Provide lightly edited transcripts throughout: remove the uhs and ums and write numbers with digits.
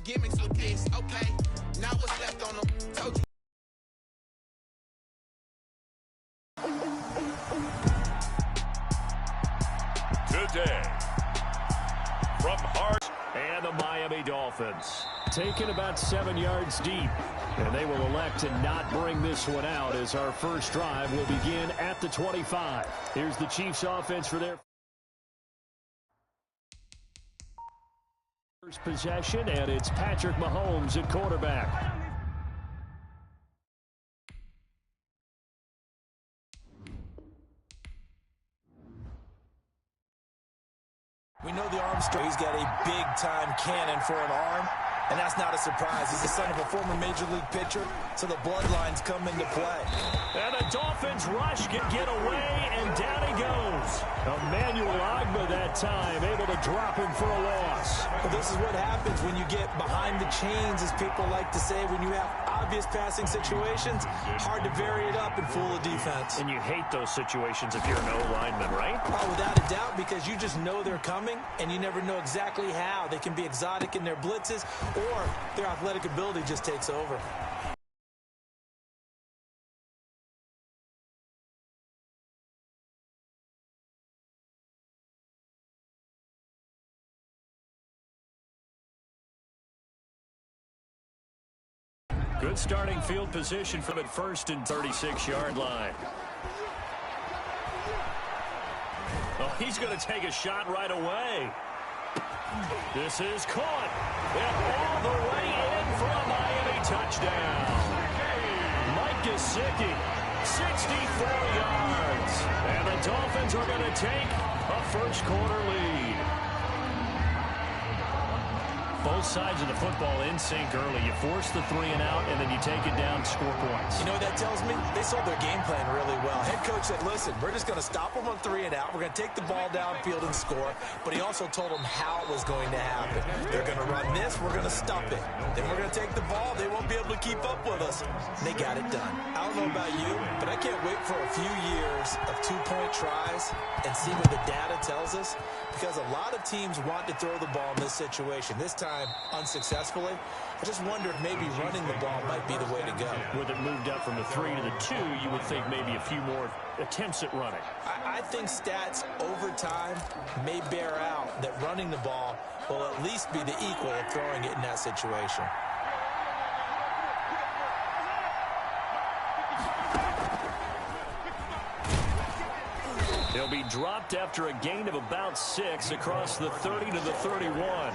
gimmicks with this, okay? Now what's left on them? Told you. Today, from Hart and the Miami Dolphins, taken about 7 yards deep, and they will elect to not bring this one out as our first drive will begin at the 25. Here's the Chiefs offense for their first possession, and it's Patrick Mahomes at quarterback. We know the arm strength. He's got a big-time cannon for an arm, and that's not a surprise. He's the son of a former Major League pitcher, so the bloodlines come into play. And the Dolphins rush, get away, and down he goes. Emmanuel Ogbah that time, able to drop him for a loss. Well, this is what happens when you get behind the chains, as people like to say, when you have obvious passing situations, hard to vary it up and fool a defense. And you hate those situations if you're an O-lineman, right? Oh, without a doubt, because you just know they're coming, and you never know exactly how. They can be exotic in their blitzes, or their athletic ability just takes over. Good starting field position from at first and 36-yard line. Oh, he's going to take a shot right away. This is caught. And all the way in for a Miami touchdown. Mike Gesicki, 64 yards. And the Dolphins are going to take a first-quarter lead. Both sides of the football in sync early. You force the 3 and out, and then you take it down, score points. You know what that tells me? They sold their game plan really well. Head coach said, listen, we're just going to stop them on 3 and out. We're going to take the ball downfield and score. But he also told them how it was going to happen. They're going to run this. We're going to stop it. Then we're going to take the ball. They won't be able to keep up with us. And they got it done. I don't know about you, but I can't wait for a few years of 2-point tries and see what the data tells us, because a lot of teams want to throw the ball in this situation. This time, unsuccessfully. I just wonder if maybe running the ball might be the way to go. With it moved up from the 3 to the 2, you would think maybe a few more attempts at running. I think stats over time may bear out that running the ball will at least be the equal of throwing it in that situation. He'll be dropped after a gain of about 6 across the 30 to the 31.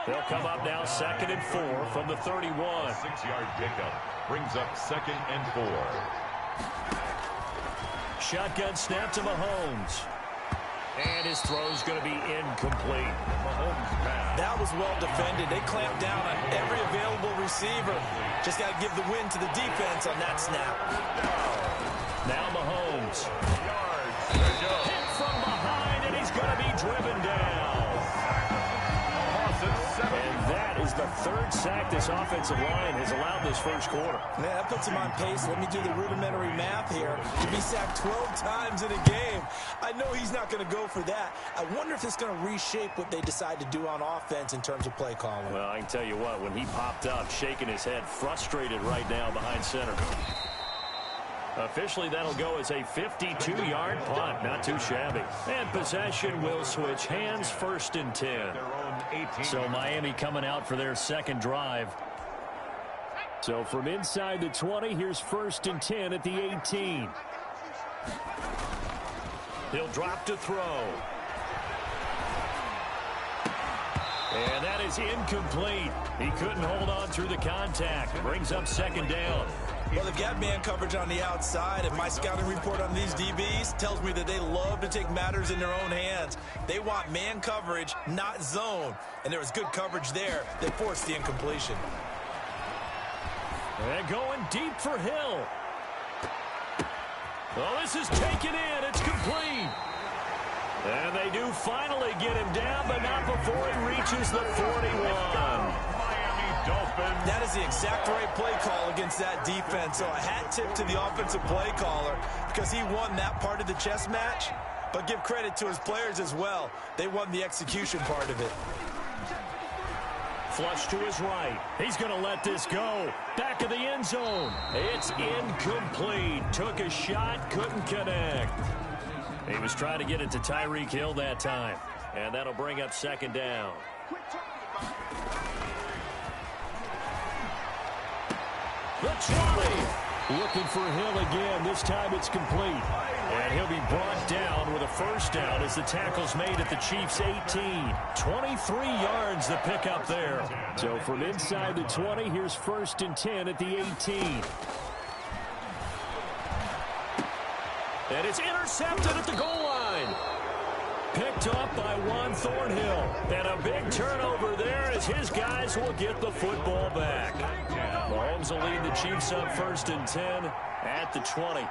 They'll come up now 2nd and 4 from the 31. 6-yard pickup brings up 2nd and 4. Shotgun snap to Mahomes. And his throw's going to be incomplete. Mahomes pass. That was well defended. They clamped down on every available receiver. Just got to give the win to the defense on that snap. Now Mahomes. Hit from behind, and he's going to be driven down. And that is the 3rd sack this offensive line has allowed this first quarter. Man, that puts him on pace. Let me do the rudimentary math here. To be sacked 12 times in a game, I know he's not going to go for that. I wonder if it's going to reshape what they decide to do on offense in terms of play calling. Well, I can tell you what, when he popped up, shaking his head, frustrated right now behind center. Officially, that'll go as a 52-yard punt. Not too shabby. And possession will switch hands, 1st and 10. So Miami coming out for their second drive. So from inside the 20, here's 1st and 10 at the 18. He'll drop to throw. And that is incomplete. He couldn't hold on through the contact. Brings up 2nd down. Well, they've got man coverage on the outside, and my scouting report on these DBs tells me that they love to take matters in their own hands. They want man coverage, not zone. And there was good coverage there that forced the incompletion. And going deep for Hill. Well, this is taken in. It's complete. And they do finally get him down, but not before he reaches the 41. That is the exact right play call against that defense. So a hat tip to the offensive play caller, because he won that part of the chess match. But give credit to his players as well. They won the execution part of it. flush to his right. He's going to let this go. Back of the end zone. It's incomplete. Took a shot, couldn't connect. He was trying to get it to Tyreek Hill that time. And that'll bring up second down. The 20. Looking for Hill again. This time it's complete. And he'll be brought down with a first down as the tackle's made at the Chiefs' 18. 23 yards the pick up there. So from inside the 20, here's 1st and 10 at the 18. And it's intercepted at the goal line. Picked up by Juan Thornhill. And a big turnover there as his guys will get the football back. Mahomes will lead the Chiefs up 1st and 10 at the 20.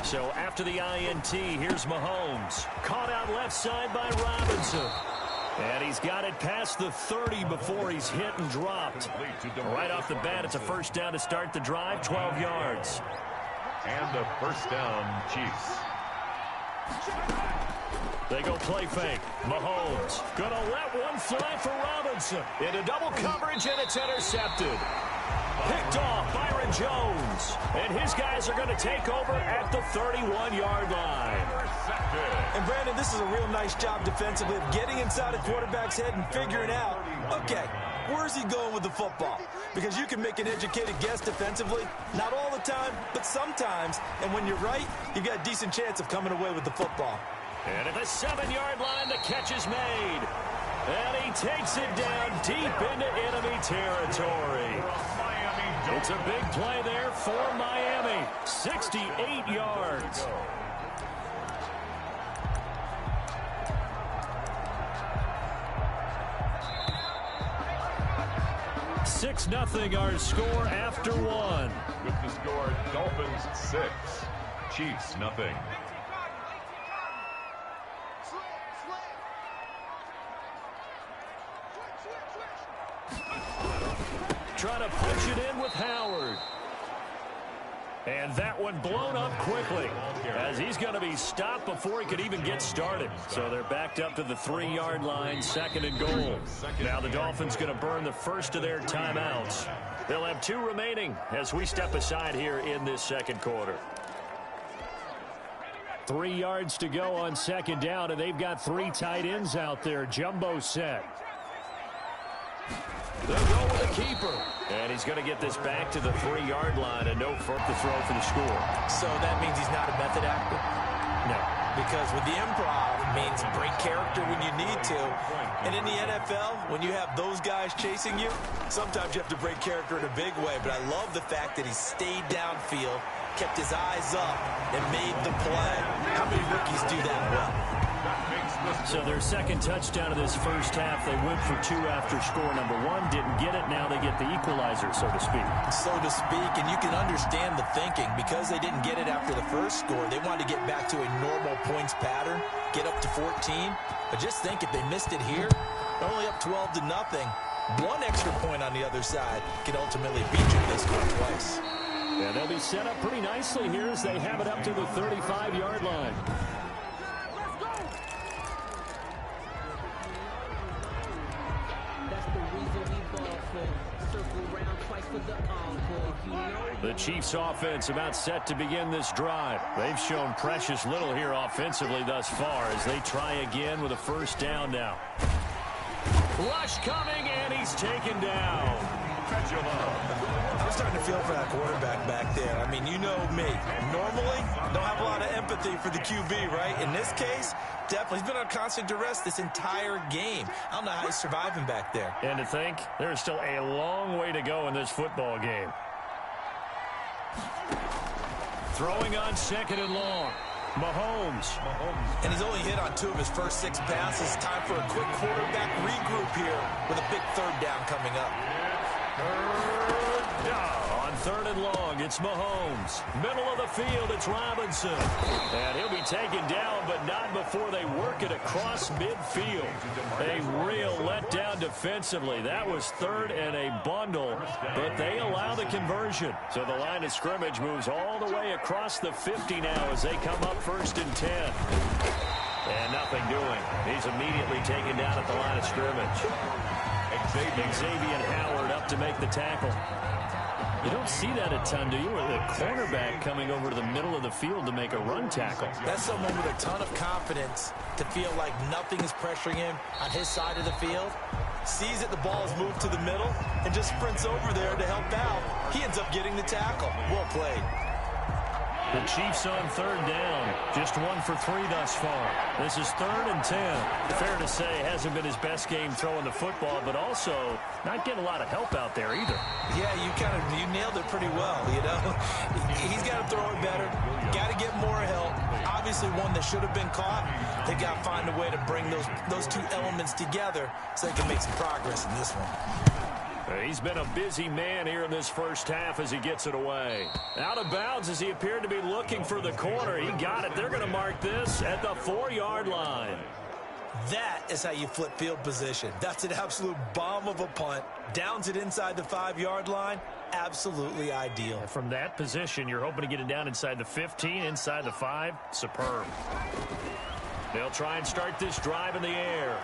So after the INT, here's Mahomes. Caught out left side by Robinson. And he's got it past the 30 before he's hit and dropped. Right off the bat, it's a first down to start the drive, 12 yards. And a first down, Chiefs. They go play fake. Mahomes gonna let one fly for Robinson. Into double coverage, and it's intercepted. Picked off Byron Jones. And his guys are going to take over at the 31-yard line. And, Brandon, this is a real nice job defensively of getting inside a quarterback's head and figuring out, okay, where's he going with the football? Because you can make an educated guess defensively. Not all the time, but sometimes. And when you're right, you've got a decent chance of coming away with the football. And at the 7-yard line, the catch is made. And he takes it down deep into enemy territory. It's a big play there for Miami. 68 yards. Six 0 our score after one. With the score, Dolphins 6, Chiefs 0. Trying to punch it in with Howard. And that one blown up quickly as he's going to be stopped before he could even get started. So they're backed up to the 3-yard line, 2nd and goal. Now the Dolphins going to burn the first of their timeouts. They'll have 2 remaining as we step aside here in this second quarter. 3 yards to go on 2nd down, and they've got 3 tight ends out there. Jumbo set. They'll go with the keeper. And he's going to get this back to the 3-yard line and no further to throw for the score. So that means he's not a method actor? No. Because with the improv, it means break character when you need to. And in the NFL, when you have those guys chasing you, sometimes you have to break character in a big way. But I love the fact that he stayed downfield, kept his eyes up, and made the play. How many rookies do that well? So their second touchdown of this first half, they went for 2 after score number 1. Didn't get it. Now they get the equalizer, so to speak. So to speak, and you can understand the thinking. Because they didn't get it after the first score, they wanted to get back to a normal points pattern, get up to 14. But just think, if they missed it here, they're only up 12-0. 1 extra point on the other side can ultimately beat you if they score twice. And they'll be set up pretty nicely here as they have it up to the 35-yard line. The Chiefs offense about set to begin this drive. They've shown precious little here offensively thus far as they try again with a first down now. Rush coming, and he's taken down. I'm starting to feel for that quarterback back there. I mean, you know me. Normally, don't have a lot of empathy for the QB, right? In this case, definitely. He's been on constant duress this entire game. I don't know how he's surviving back there. And to think, there's still a long way to go in this football game. Throwing on 2nd and long. Mahomes. And he's only hit on 2 of his first 6 passes. Time for a quick quarterback regroup here with a big 3rd down coming up. On On 3rd and long, it's Mahomes. Middle of the field, it's Robinson. And he'll be taken down, but not before they work it across midfield. A real letdown defensively. That was 3rd and a bundle, but they allow the conversion. So the line of scrimmage moves all the way across the 50 now as they come up 1st and 10. And nothing doing. He's immediately taken down at the line of scrimmage. Xavier Howard up to make the tackle. You don't see that a ton, do you? Or the cornerback coming over to the middle of the field to make a run tackle. That's someone with a ton of confidence to feel like nothing is pressuring him on his side of the field. Sees that the ball's moved to the middle and just sprints over there to help out. He ends up getting the tackle. Well played. The Chiefs on 3rd down. Just 1 for 3 thus far. This is 3rd and 10. Fair to say, hasn't been his best game throwing the football, but also not getting a lot of help out there either. Yeah, you nailed it pretty well, you know. He's got to throw it better. Got to get more help. Obviously one that should have been caught. They got to find a way to bring those two elements together so they can make some progress in this one. He's been a busy man here in this first half as he gets it away. Out of bounds as he appeared to be looking for the corner. He got it. They're going to mark this at the 4-yard line. That is how you flip field position. That's an absolute bomb of a punt. Downs it inside the 5-yard line. Absolutely ideal. From that position, you're hoping to get it down inside the 15, inside the 5. Superb. They'll try and start this drive in the air.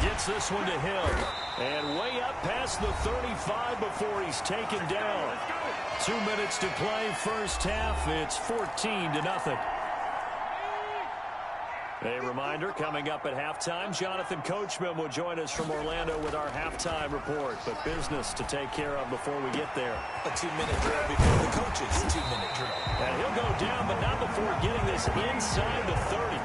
Gets this one to him. And way up past the 35 before he's taken down. 2 minutes to play, first half. It's 14-0. A reminder, coming up at halftime, Jonathan Coachman will join us from Orlando with our halftime report. But business to take care of before we get there. A 2-minute drill before the coach's 2-minute drill. And he'll go down, but not before getting this inside the 30.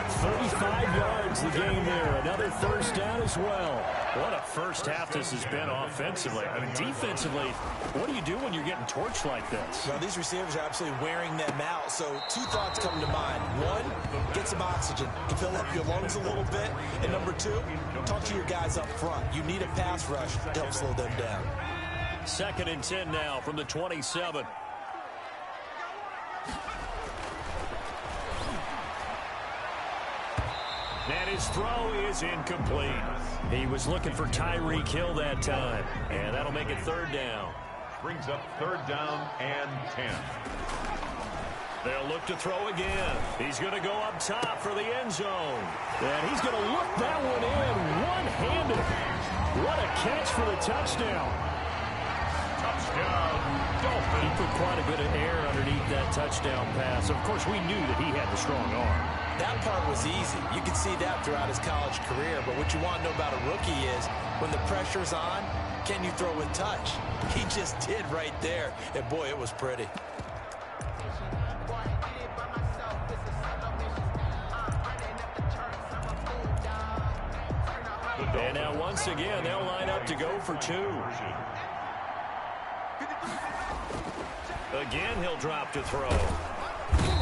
35 yards the game there. Another first down as well. What a first half this has been offensively. I mean, defensively, what do you do when you're getting torched like this? Well, these receivers are absolutely wearing them out. So 2 thoughts come to mind. 1, get some oxygen to fill up your lungs a little bit. And number 2, talk to your guys up front. You need a pass rush to help slow them down. 2nd and 10 now from the 27. And his throw is incomplete. He was looking for Tyreek Hill that time. And that'll make it 3rd down. Brings up 3rd down and 10. They'll look to throw again. He's going to go up top for the end zone. And he's going to look that one in one-handed. What a catch for the touchdown. Touchdown, Dolphins. He put quite a bit of air underneath that touchdown pass. Of course, we knew that he had the strong arm. That part was easy. You could see that throughout his college career. But what you want to know about a rookie is when the pressure's on, can you throw with touch? He just did right there. And, boy, it was pretty. And now once again, they'll line up to go for 2. Again, he'll drop to throw.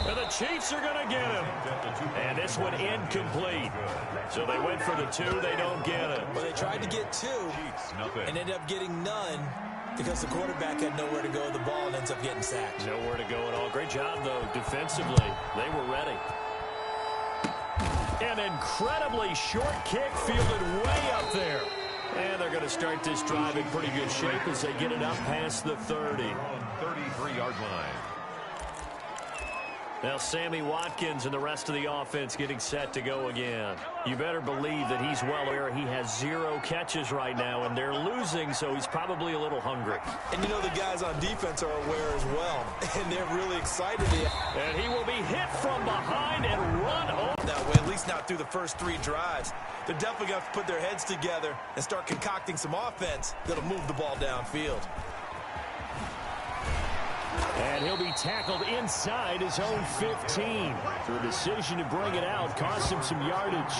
And the Chiefs are going to get him. And this one incomplete. So they went for the 2. They don't get it. Well, they tried to get 2 and ended up getting none because the quarterback had nowhere to go with the ball and ends up getting sacked. Nowhere to go at all. Great job, though, defensively. They were ready. An incredibly short kick fielded way up there. And they're going to start this drive in pretty good shape as they get it up past the 30. 33-yard line. Now Sammy Watkins and the rest of the offense getting set to go again. You better believe that he's well aware he has 0 catches right now, and they're losing, so he's probably a little hungry. And you know the guys on defense are aware as well, and they're really excited. And he will be hit from behind and run over. That way, at least not through the first 3 drives. They're definitely going to have to put their heads together and start concocting some offense that'll move the ball downfield. And he'll be tackled inside his own 15. The decision to bring it out cost him some yardage.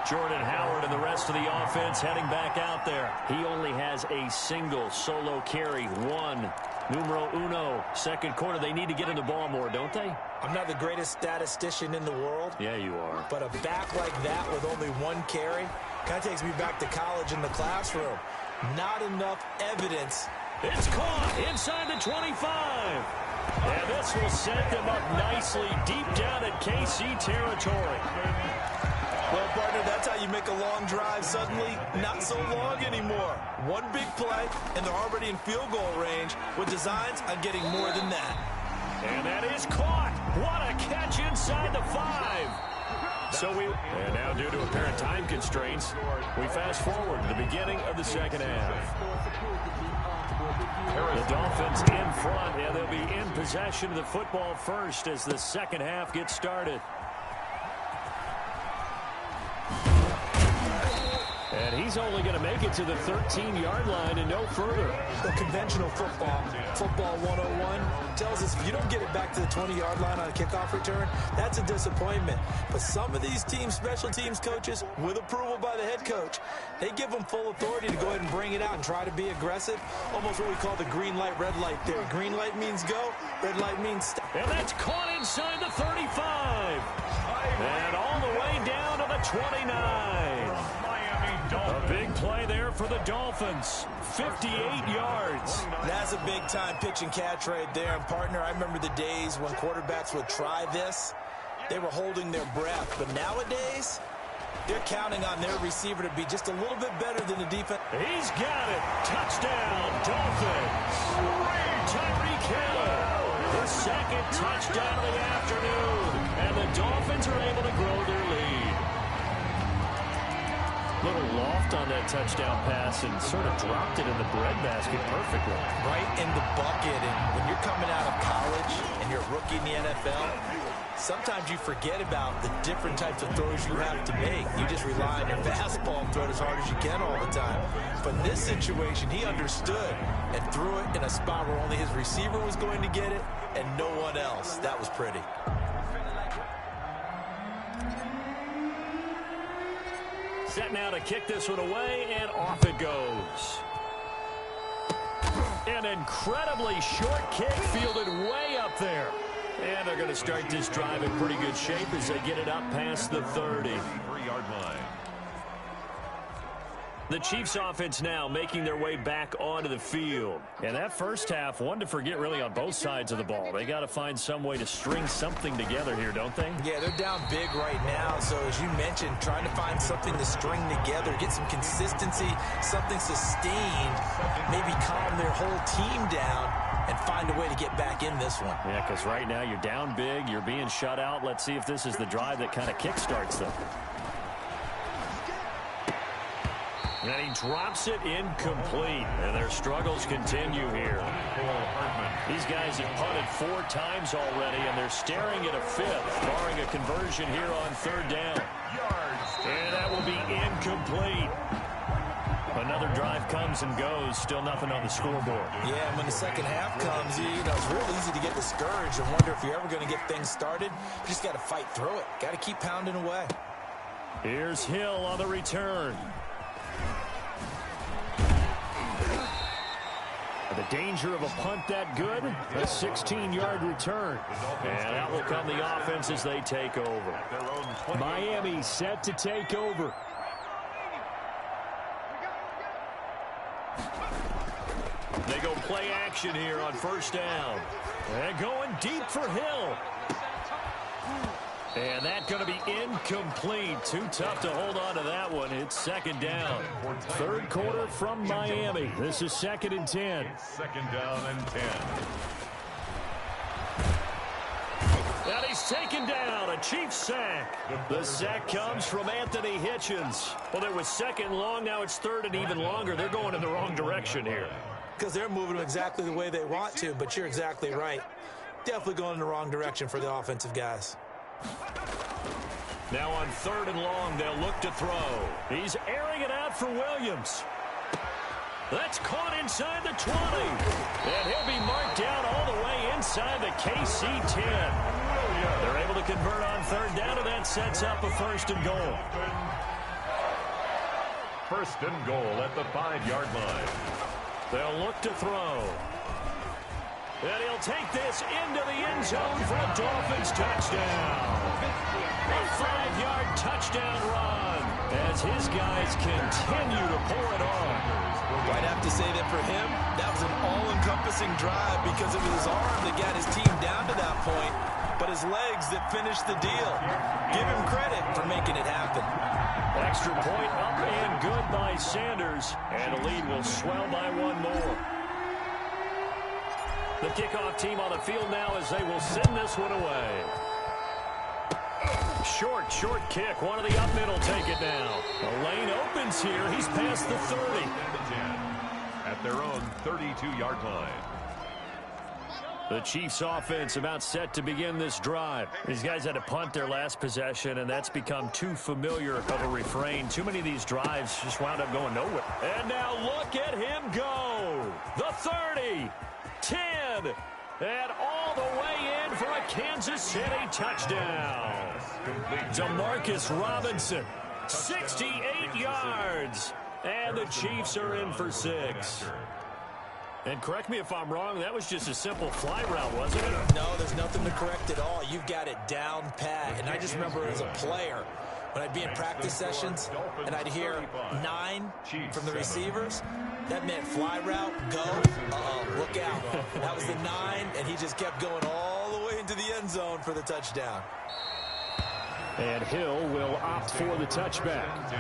Jordan Howard and the rest of the offense heading back out there. He only has a single solo carry. 1. Numero uno. Second quarter, they need to get in the ball more, don't they? I'm not the greatest statistician in the world. Yeah, you are. But a back like that with only 1 carry kind of takes me back to college in the classroom. Not enough evidence It's caught inside the 25. And this will set them up nicely deep down at KC territory. Well, partner, that's how you make a long drive suddenly not so long anymore. One big play, and they're already in field goal range with designs on getting more than that. And that is caught. What a catch inside the 5. And now due to apparent time constraints, we fast forward to the beginning of the second half. The Dolphins in front, and they'll be in possession of the football first as the second half gets started. And he's only going to make it to the 13-yard line and no further. The conventional football 101, tells us if you don't get it back to the 20-yard line on a kickoff return, that's a disappointment. But some of these teams, special teams coaches, with approval by the head coach, they give them full authority to go ahead and bring it out and try to be aggressive. Almost what we call the green light, red light theory. Green light means go, red light means stop. And that's caught inside the 35. And all the way down to the 29. A big play there for the Dolphins. 58 yards. That's a big-time pitch and catch right there. And, partner, I remember the days when quarterbacks would try this. They were holding their breath. But nowadays, they're counting on their receiver to be just a little bit better than the defense. He's got it. Touchdown, Dolphins. Tyreek Hill. The second touchdown of the afternoon. And the Dolphins are able to grow their lead. Little loft on that touchdown pass and sort of dropped it in the breadbasket perfectly. Right in the bucket. And when you're coming out of college and you're a rookie in the NFL, sometimes you forget about the different types of throws you have to make. You just rely on your fastball and throw it as hard as you can all the time. But in this situation, he understood and threw it in a spot where only his receiver was going to get it and no one else. That was pretty. Set now to kick this one away, and off it goes. An incredibly short kick fielded way up there. And they're going to start this drive in pretty good shape as they get it up past the 30. 3-yard line. The Chiefs offense now making their way back onto the field. And that first half, one to forget really on both sides of the ball. They got to find some way to string something together here, don't they? Yeah, they're down big right now. So as you mentioned, trying to find something to string together, get some consistency, something sustained, maybe calm their whole team down and find a way to get back in this one. Yeah, because right now you're down big, you're being shut out. Let's see if this is the drive that kind of kickstarts them. And he drops it incomplete. And their struggles continue here. These guys have punted 4 times already, and they're staring at a 5th, barring a conversion here on 3rd down. And that will be incomplete. Another drive comes and goes. Still nothing on the scoreboard. Yeah, and when the second half comes, it's real easy to get discouraged and wonder if you're ever going to get things started. You just got to fight through it. Got to keep pounding away. Here's Hill on the return. The danger of a punt that good, a 16-yard return. And out will come the offense as they take over. Miami set to take over. They go play action here on 1st down. And going deep for Hill. And that's going to be incomplete. Too tough to hold on to that one. It's 2nd down. 3rd quarter from Miami. This is 2nd and 10. 2nd down and 10. And he's taken down. A Chiefs sack. The sack comes from Anthony Hitchens. Well, it was 2nd long. Now it's 3rd and even longer. They're going in the wrong direction here. Because they're moving exactly the way they want to, but you're exactly right. Definitely going in the wrong direction for the offensive guys. Now on 3rd and long, they'll look to throw. He's airing it out for Williams. That's caught inside the 20. And he'll be marked down all the way inside the KC 10. They're able to convert on 3rd down, and that sets up a 1st and goal. 1st and goal at the 5-yard line. They'll look to throw. And he'll take this into the end zone for a Dolphins touchdown. A 5-yard touchdown run. as his guys continue to pour it on. I'd have to say that for him, that was an all-encompassing drive because it was his arm that got his team down to that point, but his legs that finished the deal. Give him credit for making it happen. Extra point up and good by Sanders, and the lead will swell by one more. The kickoff team on the field now as they will send this one away. Short kick. One of the up middle take it now. The lane opens here. He's past the 30. At their own 32-yard line. The Chiefs offense about set to begin this drive. These guys had to punt their last possession, and that's become too familiar of a refrain. Too many of these drives just wound up going nowhere. And now look at him go. The 30, 10, and all the way in for a Kansas City touchdown. Demarcus Robinson, 68 yards. And the Chiefs are in for 6. And correct me if I'm wrong, that was just a simple fly route, wasn't it? No, there's nothing to correct at all. You've got it down pat. And I just remember as a player, when I'd be in practice sessions and I'd hear 9 from the receivers, that meant fly route, go, look out. That was the 9, and he just kept going all the way into the end zone for the touchdown. And Hill will opt for the touchback.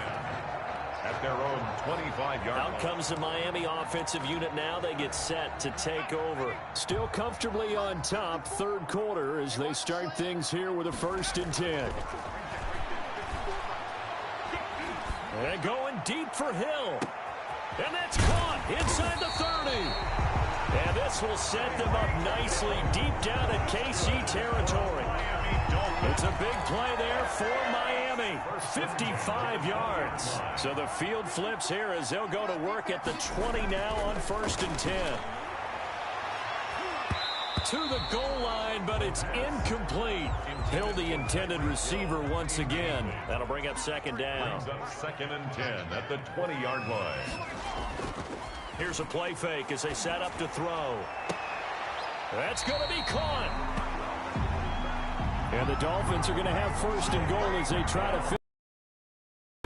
At their own 25-yard line. Out comes the Miami offensive unit now. They get set to take over. Still comfortably on top, third quarter, as they start things here with a 1st and 10. And going deep for Hill. And that's caught inside the 30. And this will set them up nicely deep down at KC territory. It's a big play there for Miami. 55 yards. So the field flips here as they'll go to work at the 20 now on 1st and 10. To the goal line, but it's incomplete. Hill, the intended receiver once again. That'll bring up 2nd down. Brings up 2nd and 10 at the 20-yard line. Here's a play fake as they set up to throw. That's going to be caught. And the Dolphins are going to have 1st and goal as they try to finish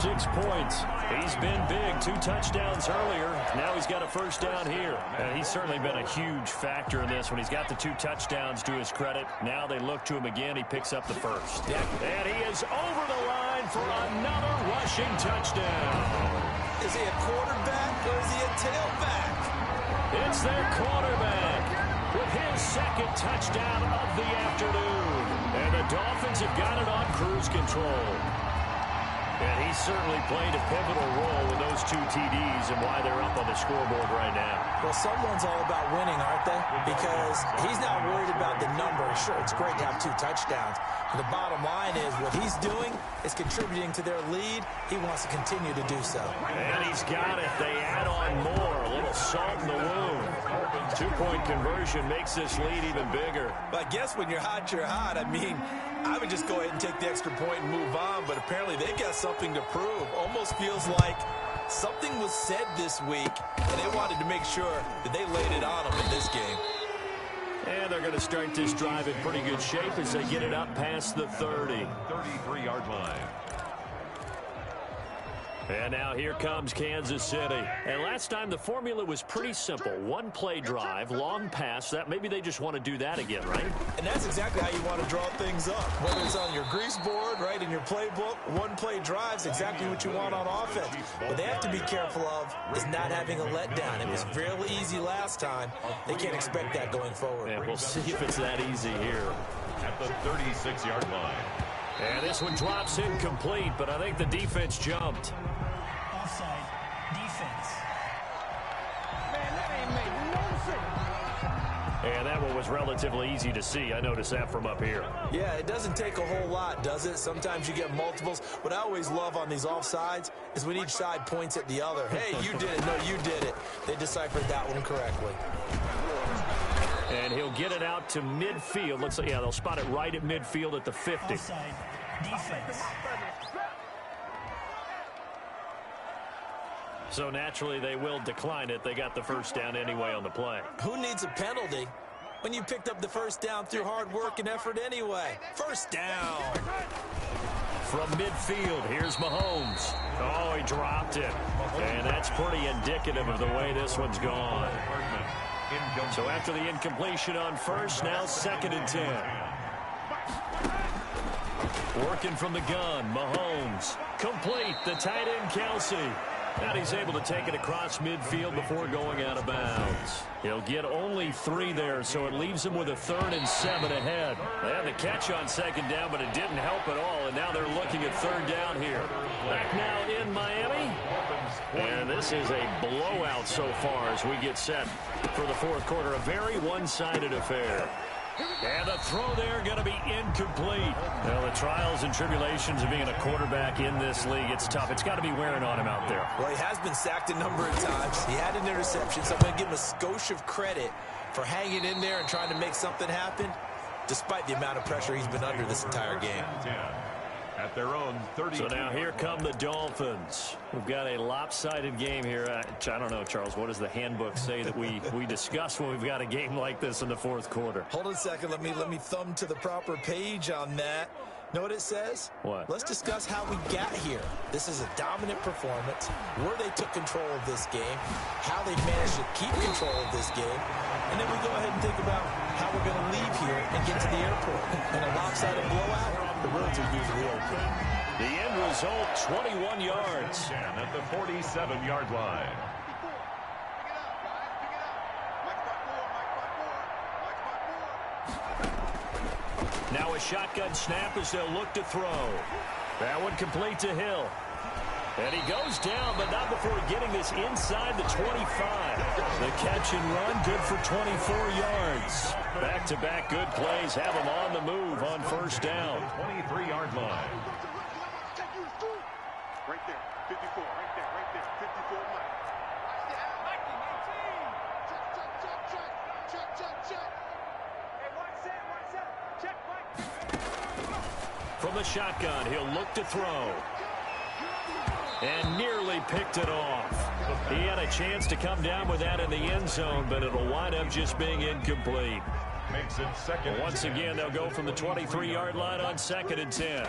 6 points. He's been big, 2 touchdowns earlier. Now he's got a 1st down here. And he's certainly been a huge factor in this when he's got the 2 touchdowns to his credit. Now they look to him again. He picks up the 1st. And he is over the line for another rushing touchdown. Is he a quarterback or is he a tailback? It's their quarterback with his 2nd touchdown of the afternoon. And the Dolphins have got it on cruise control. And he's certainly played a pivotal role with those 2 TDs and why they're up on the scoreboard right now. Well, someone's all about winning, aren't they? Because he's not worried about the number. Sure, it's great to have 2 touchdowns. But the bottom line is what he's doing is contributing to their lead. He wants to continue to do so. And he's got it. They add on more. A little salt in the wound. 2-point conversion makes this lead even bigger. But I guess when you're hot, you're hot. I mean, I would just go ahead and take the extra point and move on, but apparently they've got something to prove. Almost feels like something was said this week, and they wanted to make sure that they laid it on them in this game. And they're going to start this drive in pretty good shape as they get it up past the 30. 33-yard line. And now here comes Kansas City. And last time the formula was pretty simple. 1-play drive, long pass. That maybe they just want to do that again, right? And that's exactly how you want to draw things up. Whether it's on your grease board, right, in your playbook, 1-play drive's exactly what you want on offense. What they have to be careful of is not having a letdown. It was fairly easy last time. They can't expect that going forward. And we'll see if it's that easy here. At the 36-yard line. And this one drops incomplete, but I think the defense jumped. Offside defense. Man, that ain't made no sense. And that one was relatively easy to see. I noticed that from up here. Yeah, it doesn't take a whole lot, does it? Sometimes you get multiples. What I always love on these offsides is when each side points at the other. Hey, you did it. No, you did it. They deciphered that one correctly. And he'll get it out to midfield. Looks like, yeah, they'll spot it right at midfield at the 50. Offside defense. So naturally they will decline it. They got the 1st down anyway on the play. Who needs a penalty when you picked up the 1st down through hard work and effort anyway? 1st down. From midfield, here's Mahomes. Oh, he dropped it. And that's pretty indicative of the way this one's gone. So after the incompletion on first, now 2nd and 10. Working from the gun, Mahomes. Complete, the tight end, Kelsey. And he's able to take it across midfield before going out of bounds. He'll get only 3 there, so it leaves him with a 3rd and 7 ahead. They had the catch on 2nd down, but it didn't help at all, and now they're looking at 3rd down here. Back now in Miami. And this is a blowout so far as we get set for the 4th quarter. A very one-sided affair. And the throw there going to be incomplete. Well, the trials and tribulations of being a quarterback in this league, it's tough. It's got to be wearing on him out there. Well, he has been sacked a number of times. He had an interception, so I'm going to give him a skosh of credit for hanging in there and trying to make something happen, despite the amount of pressure he's been under this entire game. At their own 30. So now here come the Dolphins. We've got a lopsided game here. I don't know, Charles, what does the handbook say that we discuss when we've got a game like this in the 4th quarter? Hold on a second. Let me thumb to the proper page on that. Know what it says? What? Let's discuss how we got here. This is a dominant performance, where they took control of this game, how they've managed to keep control of this game, and then we go ahead and think about how we're going to leave here and get to the airport. In a lopsided blowout, the roads are usually open. The end result, 21 yards. And at the 47-yard line. Now a shotgun snap as they'll look to throw. That one complete to Hill. And he goes down, but not before getting this inside the 25. The catch and run, good for 24 yards. Back-to-back good plays have him on the move on 1st down. 23-yard line. Right there, 54, right there, 54, Mike. Check. Hey, watch that, check, Mike. From the shotgun, he'll look to throw. And nearly picked it off. He had a chance to come down with that in the end zone, but it'll wind up just being incomplete. Makes it 2nd. Once again, they'll go from the 23-yard line on 2nd and 10.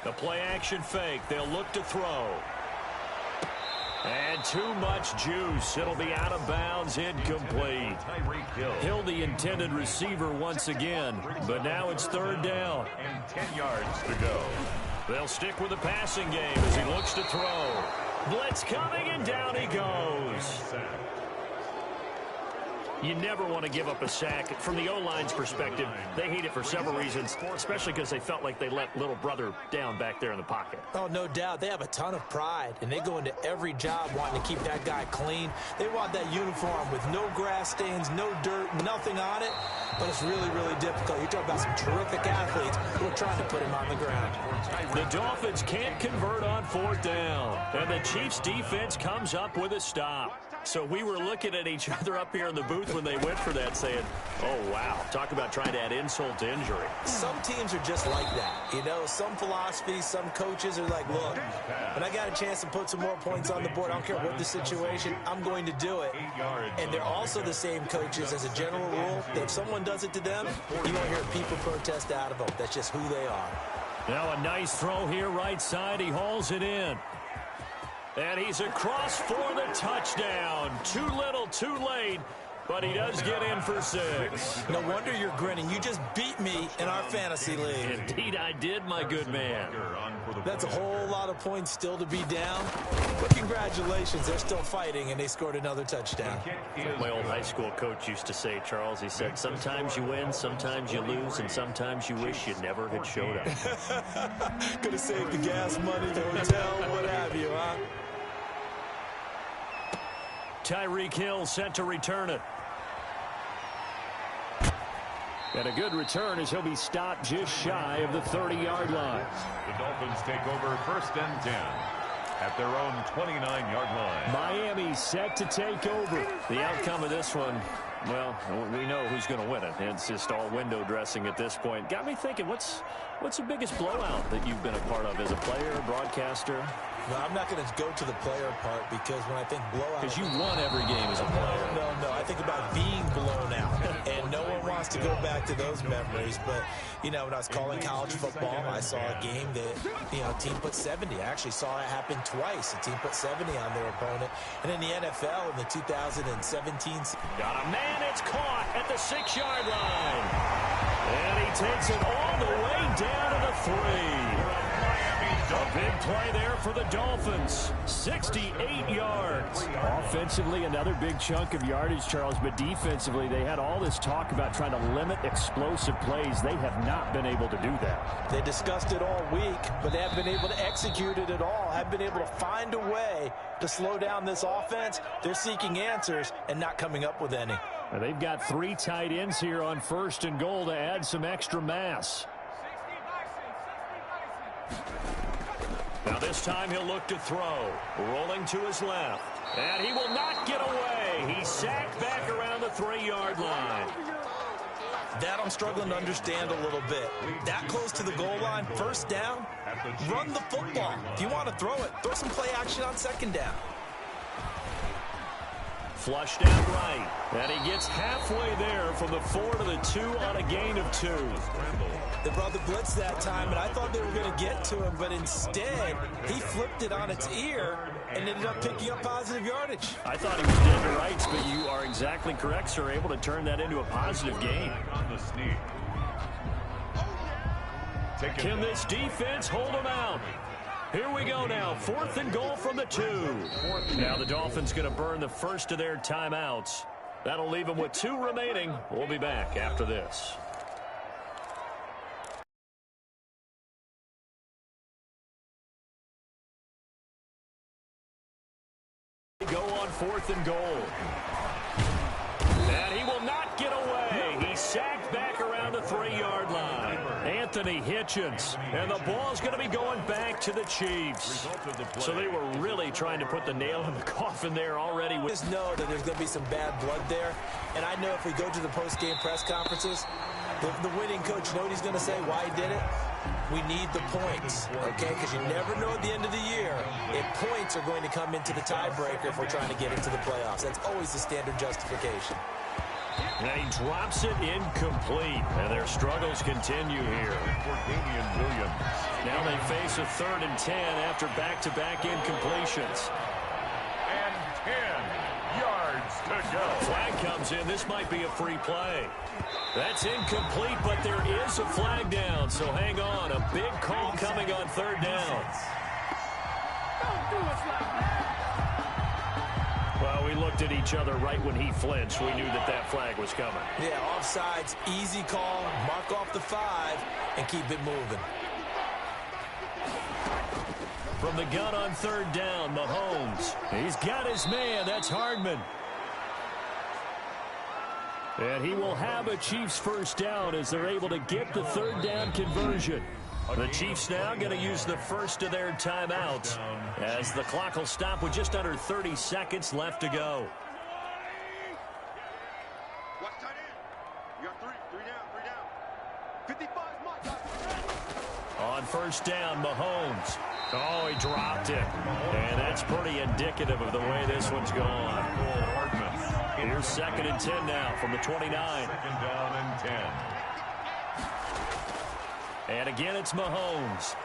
The play action fake. They'll look to throw. And too much juice. It'll be out of bounds, incomplete. Hill, the intended receiver once again, but now it's 3rd down. And 10 yards to go. They'll stick with the passing game as he looks to throw. Blitz coming, and down he goes. You never want to give up a sack. From the O-line's perspective, they hate it for several reasons, especially because they felt like they let little brother down back there in the pocket. Oh, no doubt. They have a ton of pride, and they go into every job wanting to keep that guy clean. They want that uniform with no grass stains, no dirt, nothing on it. But it's really, really difficult. You're talking about some terrific athletes who are trying to put him on the ground. The Dolphins can't convert on 4th down, and the Chiefs' defense comes up with a stop. So we were looking at each other up here in the booth when they went for that, saying, oh, wow, talk about trying to add insult to injury. Some teams are just like that. You know, some philosophies, some coaches are like, look, when I got a chance to put some more points on the board, I don't care what the situation, I'm going to do it. And they're also the same coaches as a general rule that if someone does it to them, you won't hear people protest out of them. That's just who they are. Now a nice throw here right side. He hauls it in. And he's across for the touchdown. Too little, too late. But he does get in for 6. No wonder you're grinning. You just beat me in our fantasy league. Indeed I did, my good man. That's a whole lot of points still to be down. But congratulations, they're still fighting, and they scored another touchdown. My old high school coach used to say, Charles, he said, sometimes you win, sometimes you lose, and sometimes you wish you never had showed up. Could have saved the gas money, the hotel, what have you, huh? Tyreek Hill set to return it. And a good return as he'll be stopped just shy of the 30-yard line. The Dolphins take over 1st and 10 at their own 29-yard line. Miami set to take over. The outcome of this one, well, we know who's going to win it. It's just all window dressing at this point. Got me thinking, what's the biggest blowout that you've been a part of as a player, broadcaster? No, I'm not going to go to the player part because when I think blowout... Because you won every game as a player. No. I think about being blown out. And no one wants to go back to those memories, but, you know, when I was calling college football, I saw a game that, you know, a team put 70. I actually saw it happen twice. A team put 70 on their opponent. And in the NFL in the 2017 season. Got a man, it's caught at the 6-yard line. And he takes it all the way down to the 3. A big play there for the Dolphins. 68 yards. Offensively, another big chunk of yardage, Charles, but defensively, they had all this talk about trying to limit explosive plays. They have not been able to do that. They discussed it all week, but they haven't been able to execute it at all. Haven't been able to find a way to slow down this offense. They're seeking answers and not coming up with any. And they've got 3 tight ends here on 1st and goal to add some extra mass. Now this time he'll look to throw. Rolling to his left. And he will not get away. He's sacked back around the 3-yard line. That I'm struggling to understand a little bit. That close to the goal line, 1st down, run the football. If you want to throw it, throw some play action on 2nd down. Flushed out right. And he gets halfway there from the 4 to the 2 on a gain of 2. They brought the blitz that time, and I thought they were going to get to him, but instead, he flipped it on its ear and ended up picking up positive yardage. I thought he was dead to rights, but you are exactly correct, sir. Able to turn that into a positive gain. Can this defense hold him out? Here we go now. 4th and goal from the 2. Now the Dolphins going to burn the first of their timeouts. That'll leave them with 2 remaining. We'll be back after this. Go on 4th and goal. And he will not get away. He's sacked back around the 3-yard line. Anthony Hitchens. And the ball's going to be going back to the Chiefs. So they were really trying to put the nail in the coffin there already. Just know that there's going to be some bad blood there. And I know if we go to the post-game press conferences, the winning coach, know what he's going to say, why he did it? We need the points, okay? Because you never know at the end of the year if points are going to come into the tiebreaker if we're trying to get into the playoffs. That's always the standard justification. And he drops it incomplete. And their struggles continue here. Now they face a 3rd and 10 after back-to-back incompletions. And 10 yards to go. Flag comes in. This might be a free play. That's incomplete, but there is a flag down. So hang on. A big call coming on 3rd down. Don't do us like that. Well, we looked at each other right when he flinched. We knew that flag was coming. Yeah, offsides, easy call, mark off the 5, and keep it moving. From the gun on 3rd down, Mahomes. He's got his man. That's Hardman. And he will have a Chiefs 1st down as they're able to get the 3rd down conversion. The Chiefs now going to use the first of their timeouts as the clock will stop with just under 30 seconds left to go. Watch tight end. You got 3 down. 55 mark. On 1st down, Mahomes. Oh, he dropped it. And that's pretty indicative of the way this one's gone. Here's 2nd and 10 now from the 29. 2nd down and 10. And again, it's Mahomes.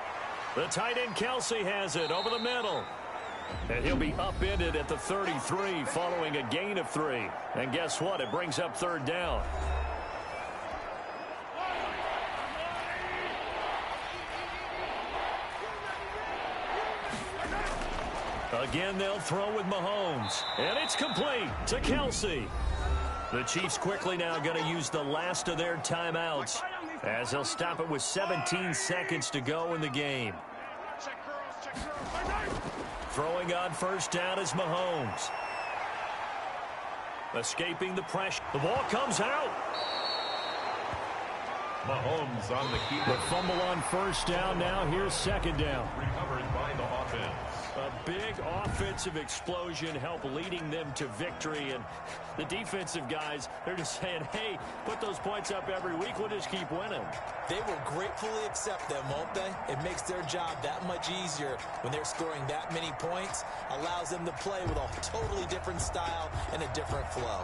The tight end Kelsey has it over the middle. And he'll be upended at the 33 following a gain of 3. And guess what? It brings up 3rd down. Again, they'll throw with Mahomes. And it's complete to Kelsey. The Chiefs quickly now going to use the last of their timeouts as they'll stop it with 17 seconds to go in the game. Throwing on 1st down is Mahomes. Escaping the pressure. The ball comes out. Mahomes on the keeper. The fumble on 1st down. Now here's 2nd down. Recovered by the offense. A big offensive explosion helped leading them to victory. And the defensive guys, they're just saying, hey, put those points up every week. We'll just keep winning. They will gratefully accept them, won't they? It makes their job that much easier when they're scoring that many points. Allows them to play with a totally different style and a different flow.